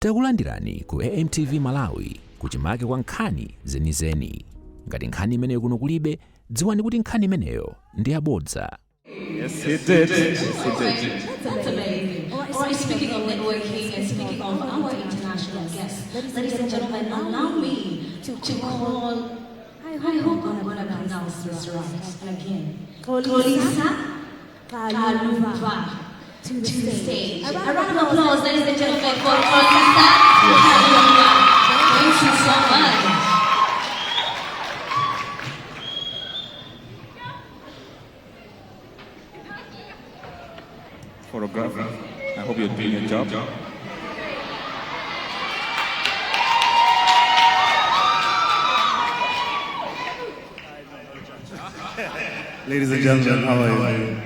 Takulandirani ku AMTV Malawi kuchimake kwa nkhani zenizeni. Ngati nkhani imeneyo kuno kulibe, dziwani kuti nkhani imeneyo ndi yabodza. Yes, he did. Yes, he did. That's amazing. All right, speaking of networking and speaking of our international guests, ladies and gentlemen, allow me to call, I hope I'm going to pronounce this right again, Zolisa Zaluva to the stage. A round of applause, ladies and gentlemen, for Zolisa Zaluva. Thank you so much. Photographer, I hope you're doing your job. Ladies and gentlemen, how are you?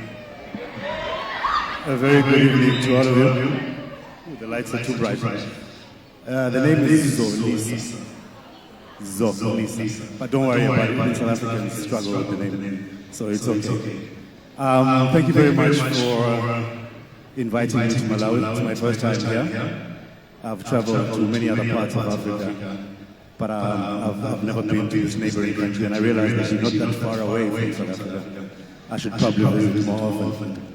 A very good evening to all of you. Ooh, the lights are too bright. The name is Zolisa. Zolisa. But don't worry about it, even South Africans struggle with the name, so it's okay. Thank you very much for inviting me to Malawi. It's my first time here. I've traveled to many other parts of Africa, but I've never been to this neighboring country, and I realized that we're not that far away from South Africa. I should probably visit more often.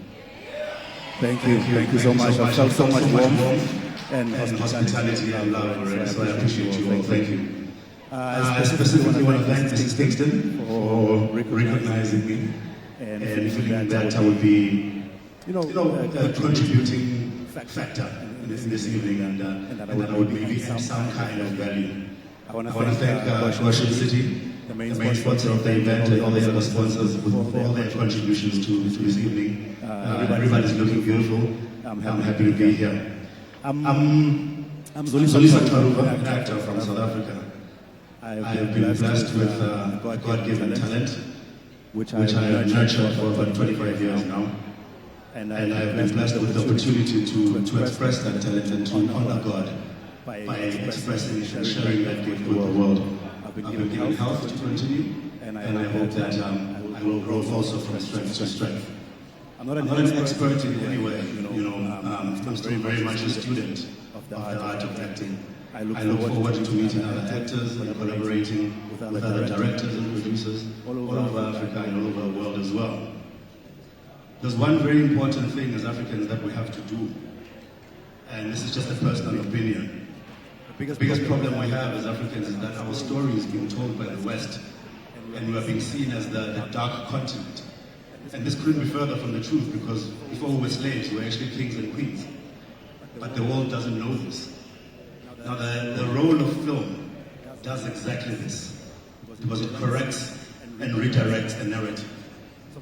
Thank you so much. I've felt so much warmth and hospitality and love, so I appreciate you all. Thank you. I specifically want to thank Kingstone for recognizing me and feeling that I would be, a contributing factor in this evening, and that I would maybe have some kind of value. I want to thank Bushiri City, the main sponsor of the event, and all the other sponsors for all their contributions to this evening. Everybody's looking beautiful. I'm happy to be here. I'm Zolisa Zaluva, an actor from South Africa. I have been blessed with God-given talent, which I have nurtured for about 25 years now. And I have been blessed with the opportunity to express that talent and to honor God by expressing and sharing that gift with the world. I've been given health to continue, and I hope that I will grow also from strength to strength. I'm not an expert in any way, I'm still very much a student of the art of acting. I look forward to meeting other actors and collaborating with other directors and producers all over Africa and all over the world as well. There's one very important thing as Africans that we have to do, and this is just a personal opinion. The biggest problem we have as Africans is that our story is being told by the West, and we are being seen as the dark continent. And this couldn't be further from the truth, because before we were slaves, we were actually kings and queens. But the world doesn't know this. Now, the role of film does exactly this, because it corrects and redirects the narrative.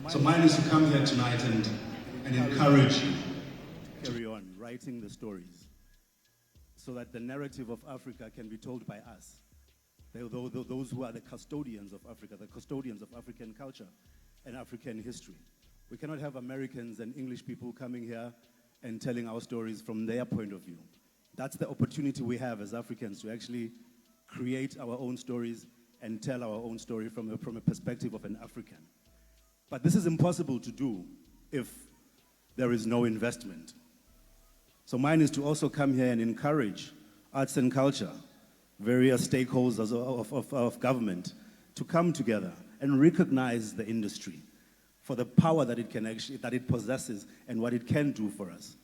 So mine is to come here tonight and encourage you to carry on writing the stories so that the narrative of Africa can be told by us, those who are the custodians of Africa, the custodians of African culture and African history. We cannot have Americans and English people coming here and telling our stories from their point of view. That's the opportunity we have as Africans to actually create our own stories and tell our own story from a perspective of an African. But this is impossible to do if there is no investment. So mine is to also come here and encourage arts and culture, various stakeholders of government, to come together and recognize the industry for the power that it possesses and what it can do for us.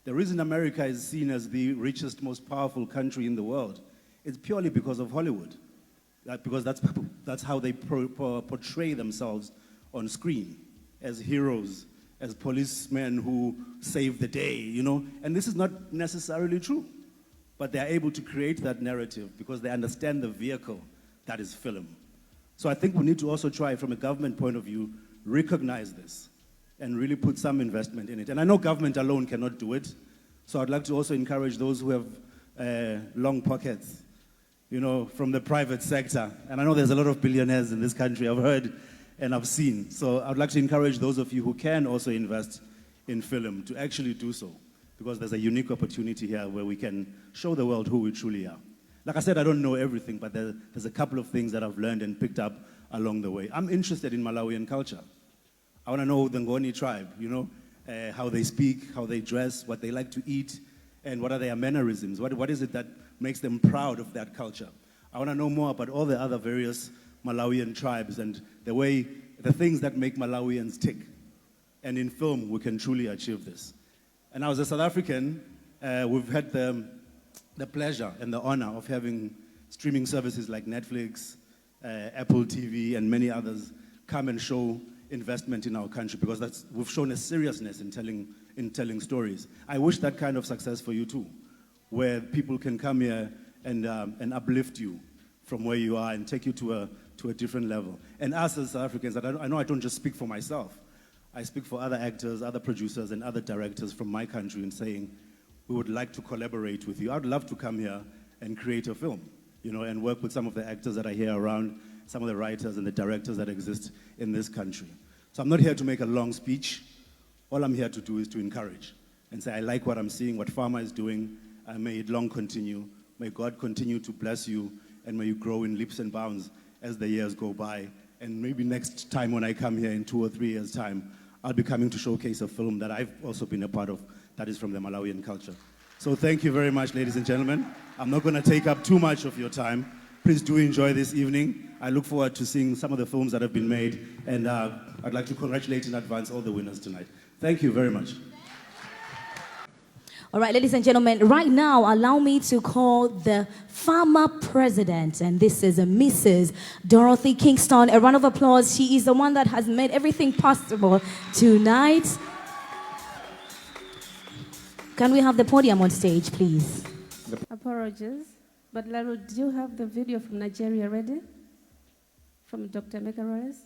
The reason America is seen as the richest, most powerful country in the world is purely because of Hollywood. Because that's how they portray themselves on screen, as heroes, as policemen who save the day, And this is not necessarily true. But they're able to create that narrative because they understand the vehicle that is film. So I think we need to also try, from a government point of view, recognize this and really put some investment in it. And I know government alone cannot do it, so I'd like to also encourage those who have long pockets, from the private sector. And I know there's a lot of billionaires in this country, I've heard and I've seen. So I'd like to encourage those of you who can also invest in film to actually do so, because there's a unique opportunity here where we can show the world who we truly are. Like I said, I don't know everything, but there's a couple of things that I've learned and picked up along the way. I'm interested in Malawian culture. I want to know the Ngoni tribe, how they speak, how they dress, what they like to eat, And what are their mannerisms? What is it that makes them proud of that culture? I want to know more about all the other various Malawian tribes and the things that make Malawians tick. And in film, we can truly achieve this. And as a South African, we've had the pleasure and the honor of having streaming services like Netflix, Apple TV, and many others come and show investment in our country, because we've shown a seriousness in telling stories. I wish that kind of success for you too, where people can come here and uplift you from where you are and take you to a different level. And us as South Africans, I know I don't just speak for myself. I speak for other actors, other producers, and other directors from my country in saying, we would like to collaborate with you. I'd love to come here and create a film, and work with some of the actors that are here around, some of the writers and the directors that exist in this country. So I'm not here to make a long speech. All I'm here to do is to encourage and say, I like what I'm seeing, what Pharma is doing, and may it long continue. May God continue to bless you, and may you grow in leaps and bounds as the years go by. And maybe next time when I come here in 2 or 3 years' time, I'll be coming to showcase a film that I've also been a part of that is from the Malawian culture. So thank you very much, ladies and gentlemen. I'm not going to take up too much of your time. Please do enjoy this evening. I look forward to seeing some of the films that have been made, and I'd like to congratulate in advance all the winners tonight. Thank you very much. All right, ladies and gentlemen, right now, allow me to call the Farmer President, and this is Mrs. Dorothy Kingstone. A round of applause. She is the one that has made everything possible tonight. Can we have the podium on stage, please? Apologies, but Lalo, do you have the video from Nigeria ready? From Dr. Megaroles?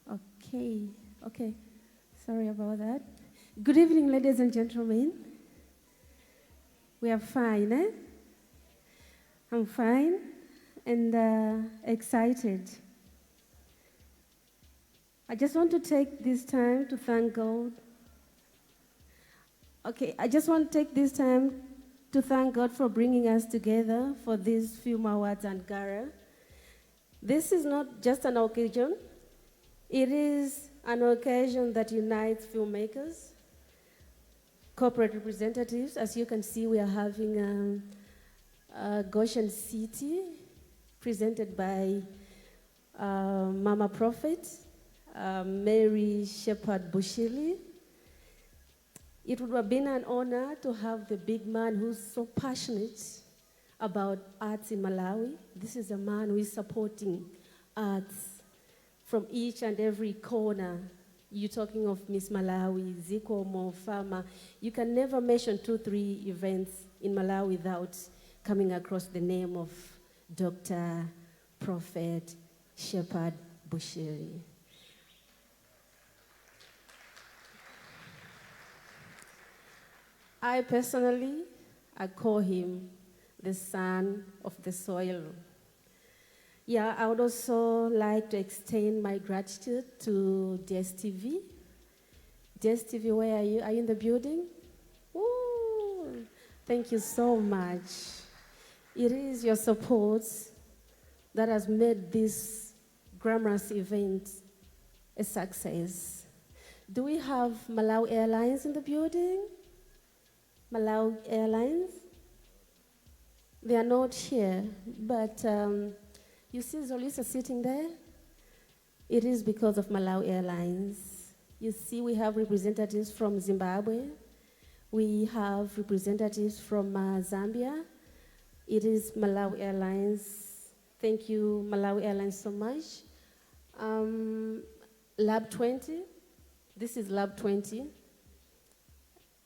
Okay. Sorry about that. Good evening, ladies and gentlemen. We are fine, eh? I'm fine and excited. I just want to take this time to thank God. I just want to take this time to thank God for bringing us together for these Film Awards and Gara. This is not just an occasion. It is an occasion that unites filmmakers, corporate representatives. As you can see, we are having Goshen City, presented by Mama Prophet, Mary Shepherd Bushiri. It would have been an honor to have the big man who's so passionate about arts in Malawi. This is a man who is supporting arts from each and every corner. You're talking of Miss Malawi, Zikomo, Farmer. You can never mention 2-3 events in Malawi without coming across the name of Dr. Prophet Shepherd Bushiri. I personally, I call him the son of the soil. Yeah, I would also like to extend my gratitude to DSTV. DSTV, where are you? Are you in the building? Ooh, thank you so much. It is your support that has made this glamorous event a success. Do we have Malawi Airlines in the building? Malawi Airlines? They are not here, but you see Zolisa sitting there? It is because of Malawi Airlines. You see we have representatives from Zimbabwe. We have representatives from Zambia. It is Malawi Airlines. Thank you, Malawi Airlines, so much. Lab 20. This is Lab 20.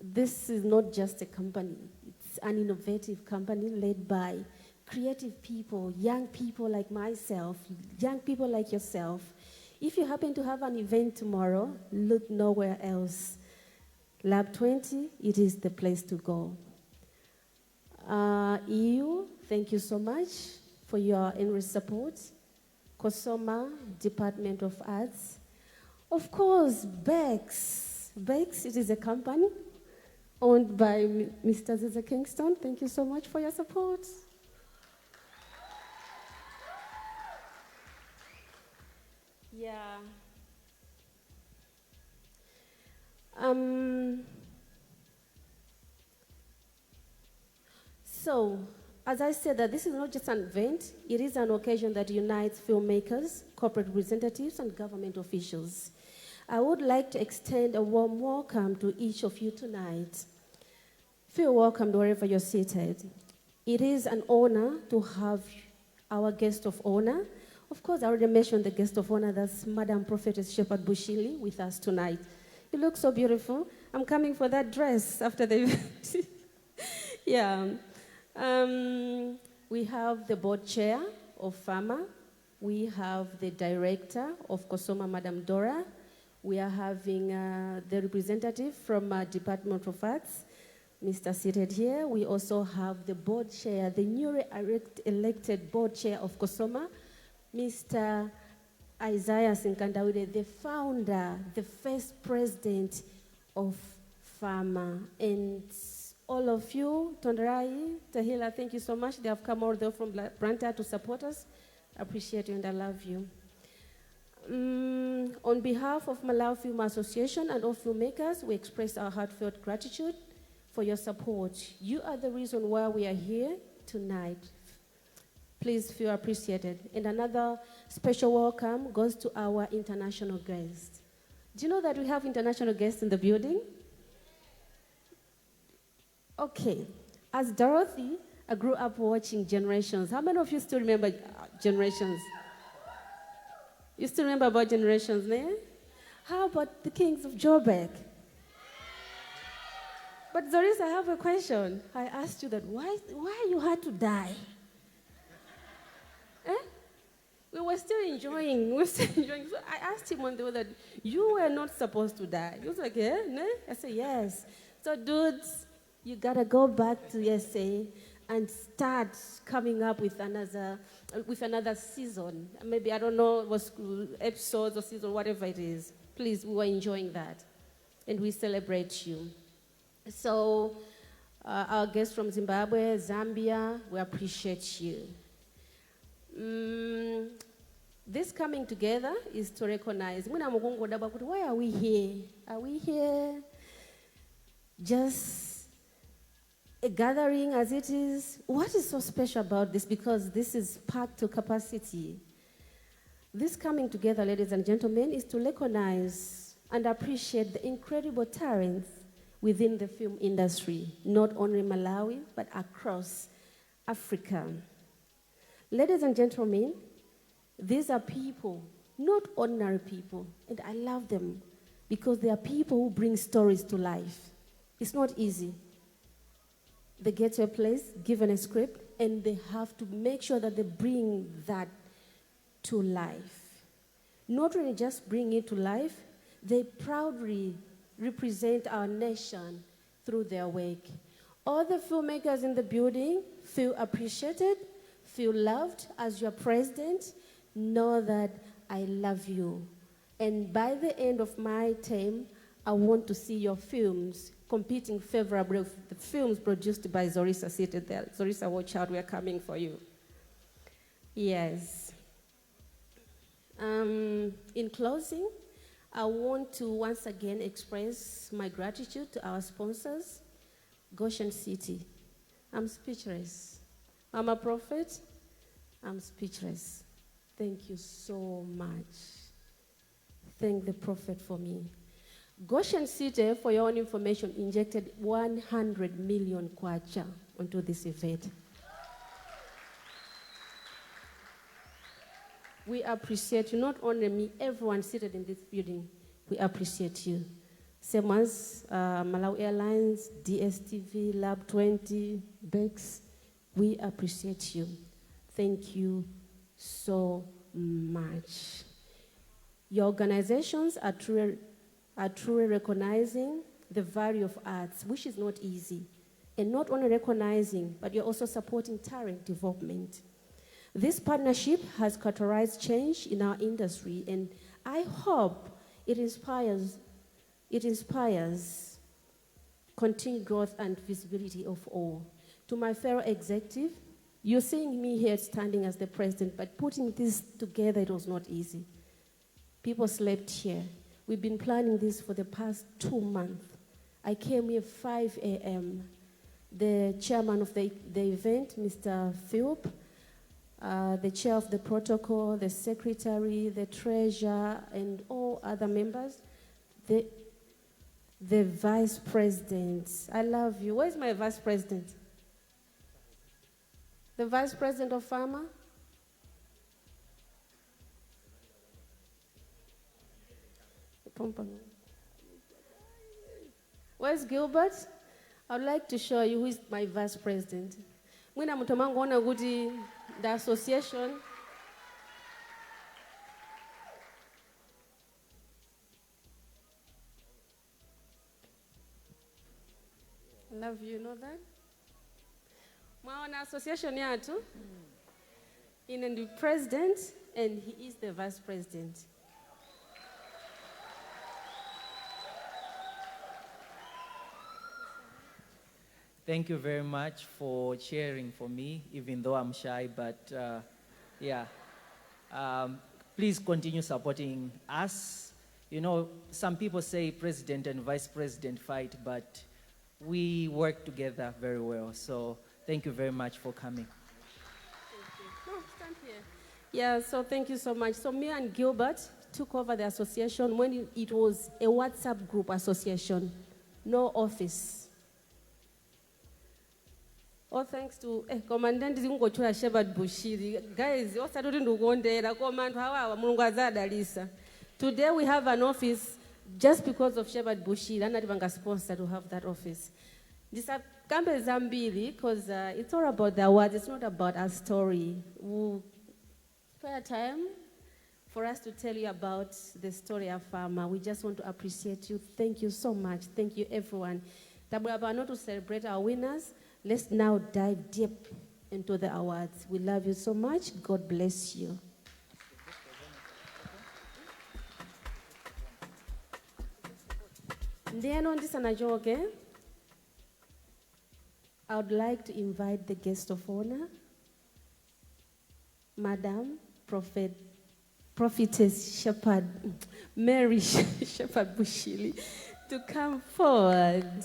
This is not just a company. It's an innovative company led by creative people, young people like myself, young people like yourself. If you happen to have an event tomorrow, look nowhere else. Lab 20, it is the place to go. EU, thank you so much for your endless support. Kosoma, Department of Arts. Of course, Bex. Bex, it is a company owned by Mr. Zolisa Kingstone. Thank you so much for your support. Yeah. So, as I said, that this is not just an event, it is an occasion that unites filmmakers, corporate representatives, and government officials. I would like to extend a warm welcome to each of you tonight. Feel welcomed wherever you're seated. It is an honor to have our guest of honor. Of course, I already mentioned the guest of honor, that's Madam Prophetess Shepherd Bushiri with us tonight. You look so beautiful. I'm coming for that dress after the event. Yeah. We have the board chair of FAMA. We have the director of COSOMA, Madam Dora. We are having the representative from Department of Arts, Mr. seated here. We also have the board chair, the newly elected board chair of COSOMA, Mr. Isaiah Sinkandawide, the founder, the first president of FAMA. And all of you, Tonderai, Tahila, thank you so much. They have come all the way from Branta to support us. I appreciate you and I love you. On behalf of Malawi Film Association and all filmmakers, we express our heartfelt gratitude for your support. You are the reason why we are here tonight. Please feel appreciated. And another special welcome goes to our international guests. Do you know that we have international guests in the building? Okay. As Dorothy, I grew up watching Generations. How many of you still remember Generations? You still remember about Generations, ne? How about the Kings of Joburg? But Zolisa, I have a question. I asked you that, why you had to die? Eh? We were still enjoying. So I asked him one day that you were not supposed to die. He was like, yeah, ne? I said, yes. So dudes, you gotta go back to SA and start coming up with another season. Maybe, I don't know, it was episodes or season, whatever it is. Please, we were enjoying that. And we celebrate you. So, our guests from Zimbabwe, Zambia, we appreciate you. This coming together is to recognize, why are we here? Are we here just a gathering as it is? What is so special about this? Because this is packed to capacity. This coming together, ladies and gentlemen, is to recognize and appreciate the incredible talents within the film industry, not only Malawi, but across Africa. Ladies and gentlemen, these are people, not ordinary people, and I love them because they are people who bring stories to life. It's not easy. They get to a place, given a script, and they have to make sure that they bring that to life. Not only just bring it to life, they proudly represent our nation through their work. All the filmmakers in the building feel appreciated, feel loved as your president. Know that I love you. And by the end of my term, I want to see your films competing favorably with the films produced by Zolisa seated there. Zolisa, watch out, we are coming for you. Yes. In closing, I want to once again express my gratitude to our sponsors, Goshen City. I'm speechless. I'm a prophet. I'm speechless. Thank you so much. Thank the prophet for me. Goshen City, for your own information, injected 100 million kwacha onto this event. We appreciate you, not only me, everyone seated in this building, we appreciate you. Same as Malawi Airlines, DSTV, Lab 20, Bex, we appreciate you. Thank you so much. Your organizations are truly recognizing the value of arts, which is not easy. And not only recognizing, but you're also supporting talent development. This partnership has catalyzed change in our industry, and I hope it inspires continued growth and visibility of all. To my fellow executive, you're seeing me here standing as the president, but putting this together, it was not easy. People slept here. We've been planning this for the past 2 months. I came here 5 a.m. the chairman of the event, Mr. Philip, the chair of the protocol, the secretary, the treasurer, and all other members, the vice president. I love you. Where's my vice president? The vice president of Pharma? Where's Gilbert? I would like to show you who is my vice president. Mwina mutomangona kuti the association. I love you, know that? Mwaona association yatu? In the president, and he is the vice president. Thank you very much for cheering for me, even though I'm shy, but yeah. Please continue supporting us. You know, some people say president and vice president fight, but we work together very well. So thank you very much for coming. Thank you. No, stand here. Yeah, so thank you so much. So me and Gilbert took over the association when it was a WhatsApp group association, no office. All thanks to Commandant Zingochula Shepherd Bushiri. Guys, today we have an office just because of Shepherd Bushiri. I'm not even a sponsor to have that office. This is Zambili because it's all about the awards. It's not about our story. We'll spare time for us to tell you about the story of Pharma. We just want to appreciate you. Thank you so much. Thank you, everyone. Tabulabano to celebrate our winners. Let's now dive deep into the awards. We love you so much. God bless you. Then on this anajoke, I would like to invite the guest of honor, Madam Prophetess Shepherd, Mary Shepherd Bushiri, to come forward.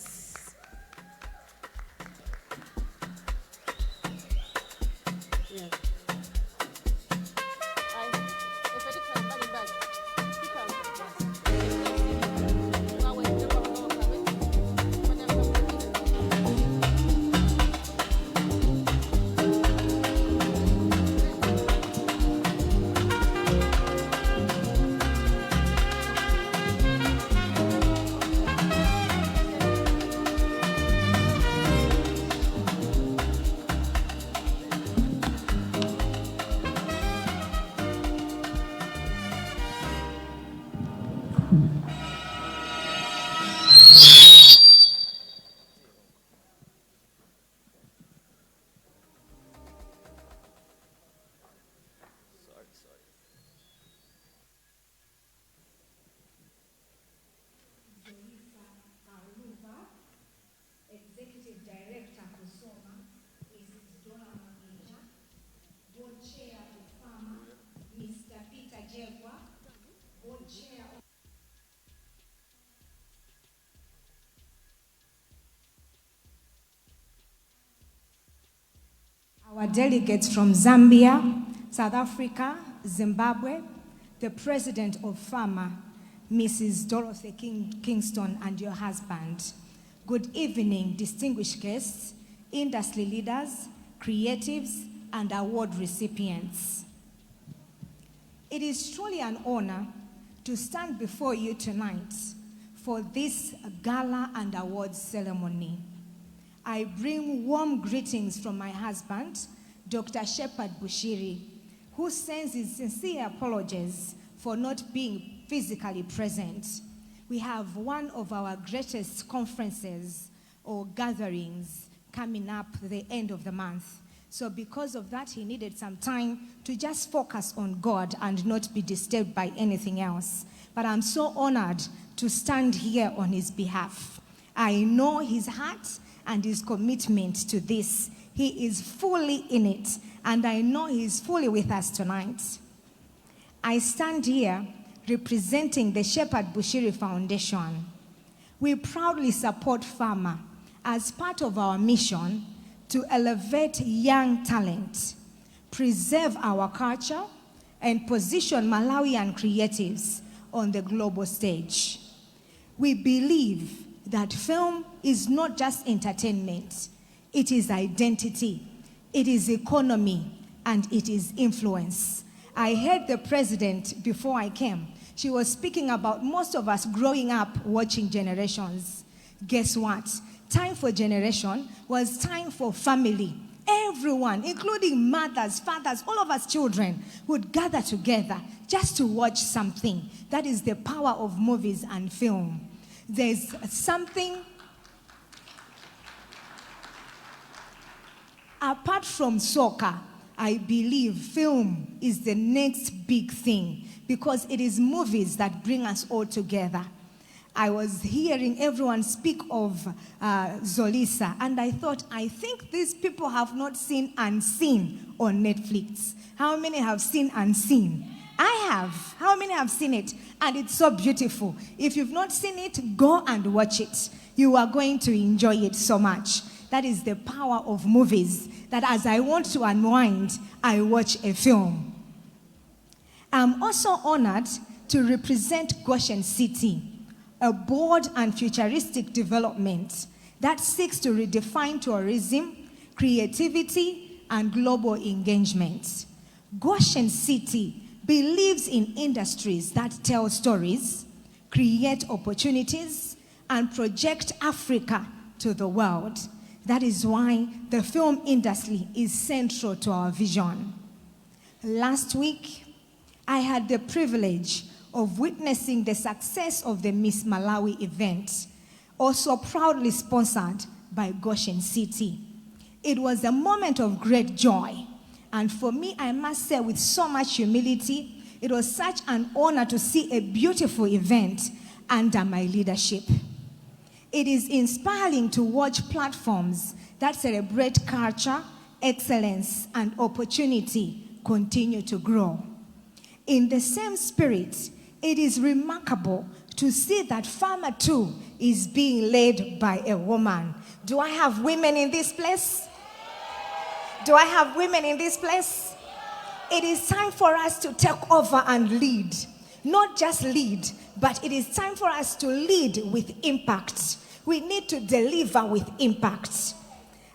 Zolisa Zaluva, Executive Director for SOMA, Mrs. Donna Manager, Board Chair of Pharma, Mr. Peter Jegwa, Board Chair of our delegates from Zambia, South Africa, Zimbabwe, the President of Pharma, Mrs. Dorothy Kingstone, and your husband. Good evening, distinguished guests, industry leaders, creatives, and award recipients. It is truly an honor to stand before you tonight for this gala and awards ceremony. I bring warm greetings from my husband, Dr. Shepherd Bushiri, who sends his sincere apologies for not being physically present. We have one of our greatest conferences or gatherings coming up the end of the month. So because of that, he needed some time to just focus on God and not be disturbed by anything else. But I'm so honored to stand here on his behalf. I know his heart and his commitment to this. He is fully in it, and I know he's fully with us tonight. I stand here representing the Shepherd Bushiri Foundation. We proudly support Pharma as part of our mission to elevate young talent, preserve our culture, and position Malawian creatives on the global stage. We believe that film is not just entertainment, it is identity, it is economy, and it is influence. I heard the president before I came. She was speaking about most of us growing up watching Generations. Guess what? Time for Generation was time for family. Everyone, including mothers, fathers, all of us children, would gather together just to watch something. That is the power of movies and film. There's something, apart from soccer, I believe film is the next big thing because it is movies that bring us all together. I was hearing everyone speak of Zolisa, and I thought, I think these people have not seen Unseen on Netflix. How many have seen Unseen? I have. How many have seen it? And it's so beautiful. If you've not seen it, go and watch it. You are going to enjoy it so much. That is the power of movies, that as I want to unwind, I watch a film. I'm also honored to represent Goshen City, a bold and futuristic development that seeks to redefine tourism, creativity, and global engagement. Goshen City believes in industries that tell stories, create opportunities, and project Africa to the world. That is why the film industry is central to our vision. Last week, I had the privilege of witnessing the success of the Miss Malawi event, also proudly sponsored by Goshen City. It was a moment of great joy, and for me, I must say with so much humility, it was such an honor to see a beautiful event under my leadership. It is inspiring to watch platforms that celebrate culture, excellence, and opportunity continue to grow. In the same spirit, it is remarkable to see that Farmer 2 is being led by a woman. Do I have women in this place? Do I have women in this place? It is time for us to take over and lead. Not just lead, but it is time for us to lead with impact. We need to deliver with impact.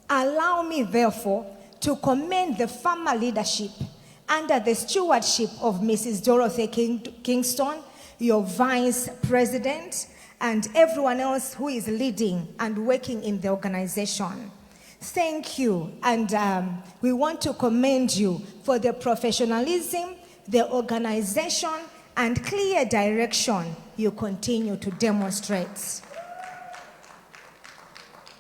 Allow me, therefore, to commend the farmer leadership under the stewardship of Mrs. Dorothy Kingstone, your vice president, and everyone else who is leading and working in the organization. Thank you, and we want to commend you for the professionalism, the organization, and clear direction you continue to demonstrate.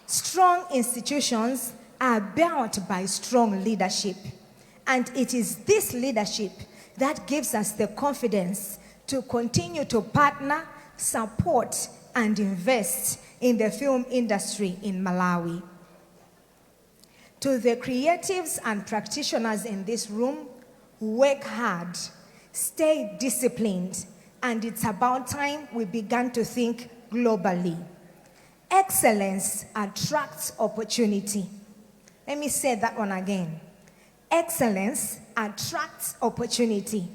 Strong institutions are built by strong leadership, and it is this leadership that gives us the confidence to continue to partner, support, and invest in the film industry in Malawi. To the creatives and practitioners in this room, work hard, stay disciplined, and it's about time we began to think globally. Excellence attracts opportunity. Let me say that one again. Excellence attracts opportunity.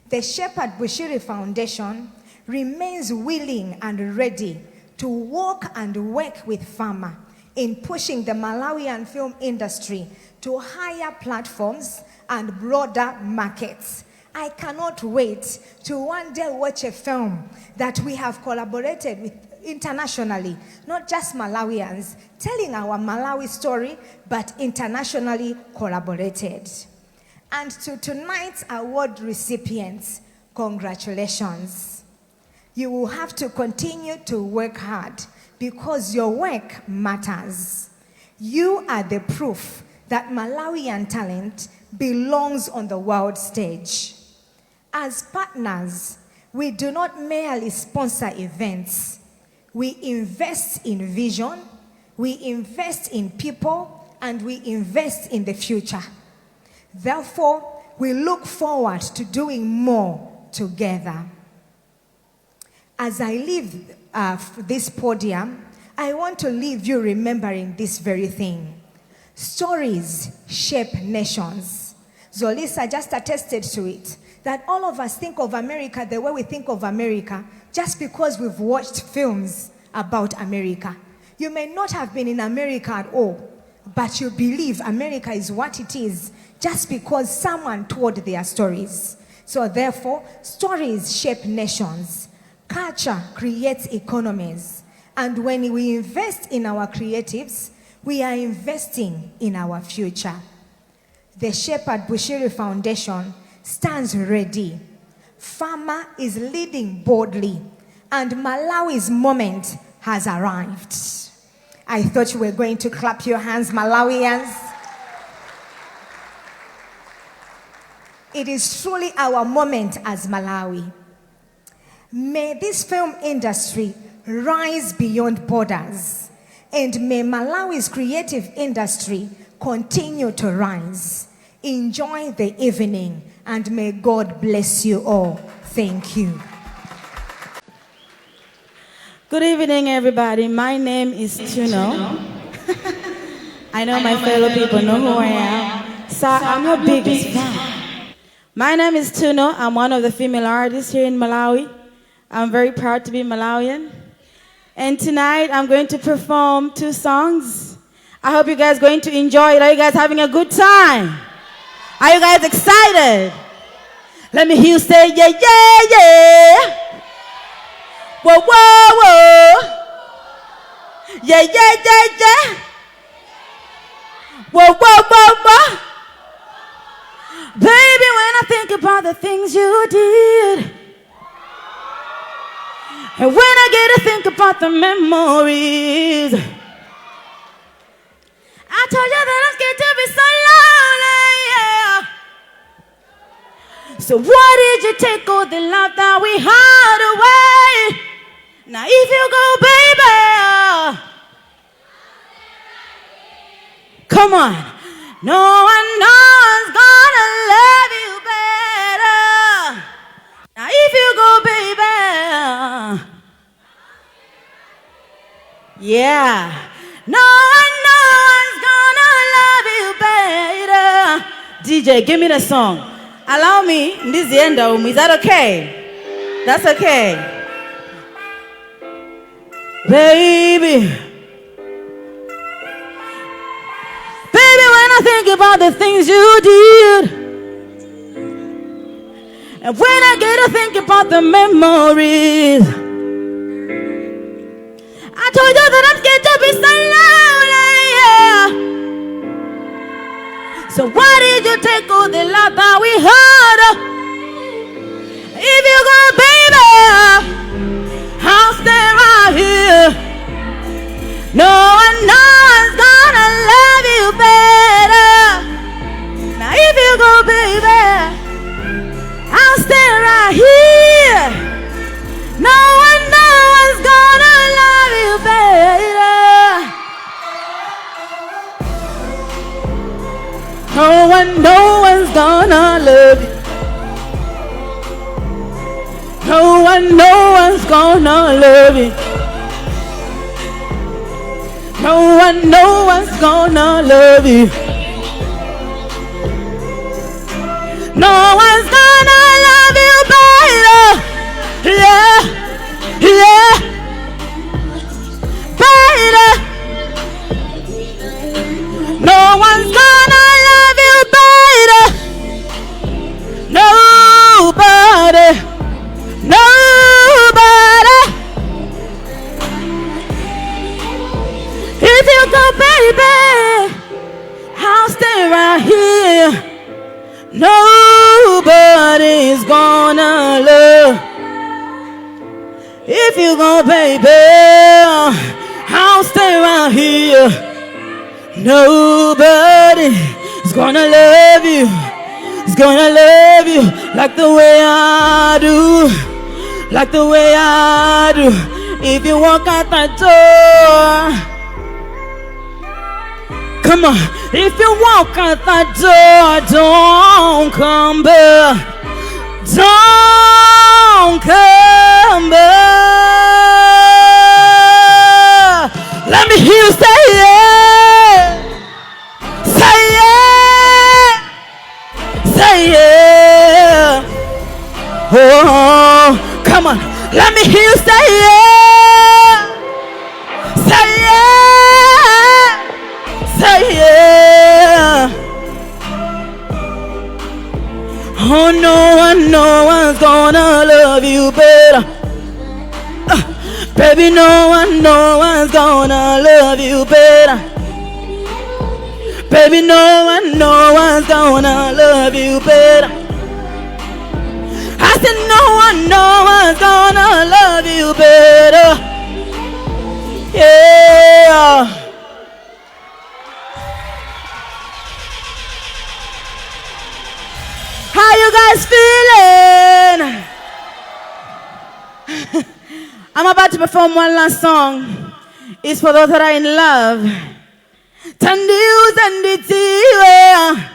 The Shepherd Bushiri Foundation remains willing and ready to walk and work with Farmer in pushing the Malawian film industry to higher platforms and broader markets. I cannot wait to one day watch a film that we have collaborated with internationally, not just Malawians, telling our Malawi story, but internationally collaborated. And to tonight's award recipients, congratulations. You will have to continue to work hard because your work matters. You are the proof that Malawian talent belongs on the world stage. As partners, we do not merely sponsor events. We invest in vision, we invest in people, and we invest in the future. Therefore, we look forward to doing more together. As I leave this podium, I want to leave you remembering this very thing. Stories shape nations. Zolisa just attested to it, that all of us think of America the way we think of America just because we've watched films about America. You may not have been in America at all, but you believe America is what it is just because someone told their stories. So therefore, stories shape nations. Culture creates economies. And when we invest in our creatives, we are investing in our future. The Shepherd Bushiri Foundation stands ready. Farmer is leading boldly, and Malawi's moment has arrived. I thought you were going to clap your hands, Malawians. It is truly our moment as Malawi. May this film industry rise beyond borders, and may Malawi's creative industry continue to rise. Enjoy the evening, and may God bless you all. Thank you. Good evening, everybody. My name is Tuno. I know my fellow people know who I am. So I'm your biggest fan. My name is Tuno. I'm one of the female artists here in Malawi. I'm very proud to be Malawian. And tonight I'm going to perform 2 songs. I hope you guys are going to enjoy it. Are you guys having a good time? Are you guys excited? Let me hear you say, yeah, yeah, yeah. Whoa, whoa, whoa. Yeah, yeah, yeah, yeah. Whoa, whoa, whoa, whoa. Baby, when I think about the things you did, and when I get to think about the memories, I told you that I'm scared to be so lonely, yeah. So why did you take all the love that we had away? Now if you go, baby, come on. No one's gonna love you better. Now if you go, baby, yeah. No one's gonna love you better. DJ, give me the song. Allow me. This is the end of me. Is that okay? That's okay. Baby, when I think about the things you did, and when I get to think about the memories, I told you that I'm scared to be so lonely, yeah. So why did you take all the love that we had? If you go, baby, I'll stay right here. No one's gonna love you better. Now if you go, baby, I'll stay right here. No one's gonna love you better. No one's gonna love you. No one's gonna love you. No one's gonna love you. No one's gonna love you better. Yeah, yeah, better. No one's gonna love you better. Nobody. Nobody. If you go, baby, I'll stay right here. Nobody's gonna love. If you go, baby, I'll stay right here. Nobody's gonna love you. It's gonna love you like the way I do. Like the way I do. If you walk out that door, come on. If you walk out that door, don't come back. Don't come back. Say yeah. Oh, come on. Let me hear you say yeah. Say yeah. Say yeah. Oh, no one's gonna love you better. Baby, no one's gonna love you better. Baby, no one's gonna love you better. I said no one's gonna love you better. Yeah. How you guys feeling? I'm about to perform one last song. It's for those that are in love. Tandius and the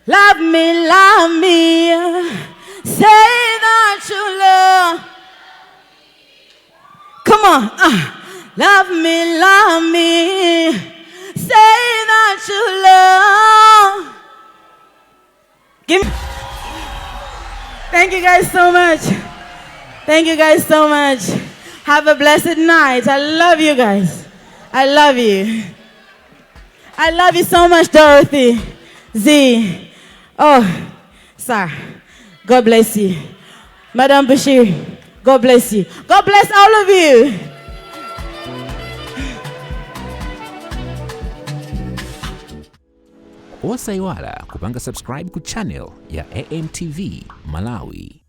love me, love me. Say that you love. Come on. Love me, love me. Say that you love. Give me. Thank you guys so much. Thank you guys so much. Have a blessed night. I love you guys. I love you. I love you so much, Dorothy. Z. Oh, sir. God bless you. Madam Bushiri, God bless you. God bless all of you. Osaiwala kupanga subscribe ku channel ya AMTV Malawi.